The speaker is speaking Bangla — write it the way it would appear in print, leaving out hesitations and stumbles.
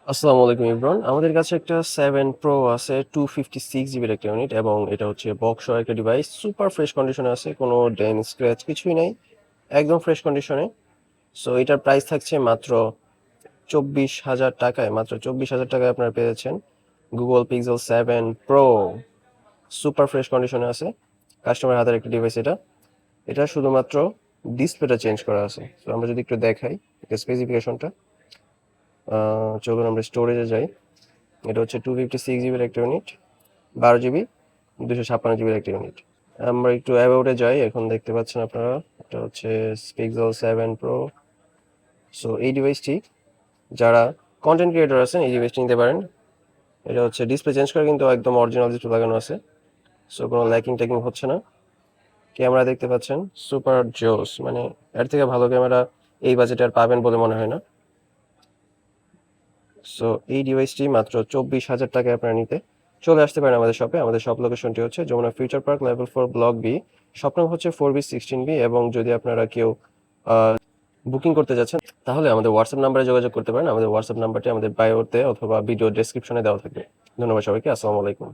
আসসালামু আলাইকুম ইমরান। আমাদের কাছে একটা 7 প্রো আছে, 256 জিবির একটা ইউনিট, এবং এটা হচ্ছে বক্স সহ একটা ডিভাইস। সুপার ফ্রেশ কন্ডিশনে আছে, কোনো ডেন স্ক্র্যাচ কিছুই নাই, একদম ফ্রেশ কন্ডিশনে। সো এটার প্রাইস থাকছে মাত্র 24,000 টাকায়। মাত্র 24,000 টাকায় আপনারা পেয়েছেন Google pixel 7 pro. Super fresh কন্ডিশনে আছে, কাস্টমার হাতের একটা ডিভাইস এটা। এটা শুধুমাত্র ডিসপ্লেটা চেঞ্জ করা আছে। তো আমরা যদি একটু দেখাই এটা স্পেসিফিকেশনটা, চলুন আমরা স্টোরেজে যাই। এটা হচ্ছে 256 জিবির একটা ইউনিট, 12 জিবি, 256 জিবির একটা ইউনিট। আমরা একটু অ্যাবাউটে যাই, এখন দেখতে পাচ্ছেন আপনারা এটা হচ্ছে পিক্সেল 7 প্রো। সো এই ডিভাইসটি যারা কন্টেন্ট ক্রিয়েটর আছেন এই ডিভাইসটি নিতে পারেন। এটা হচ্ছে ডিসপ্লে চেঞ্জ করে কিন্তু একদম অরিজিনাল ডিসপ্লে লাগানো আছে। সো কোনো ল্যাকিং ট্যাকিং হচ্ছে না। ক্যামেরা দেখতে পাচ্ছেন সুপার জোস, মানে এর থেকে ভালো ক্যামেরা এই বাজেটে আর পাবেন বলে মনে হয় না। সো এই ডিভাইসটি মাত্র 24,000 টাকায় আপনারা নিতে চলে আসতে পারেন আমাদের শপে। আমাদের শপ লোকেশনটি হচ্ছে Jamuna Future Park, level 4, block B. Shop নাম হচ্ছে 4B16B। এবং যদি আপনারা কেউ বুকিং করতে যাচ্ছেন তাহলে আমাদের হোয়াটসঅ্যাপ নাম্বারে যোগাযোগ করতে পারেন। আমাদের হোয়াটসঅ্যাপ নাম্বারটি আমাদের বায়োতে অথবা ভিডিও ডেসক্রিপশনে দেওয়া থাকবে। ধন্যবাদ সবাইকে। আসসালামু আলাইকুম।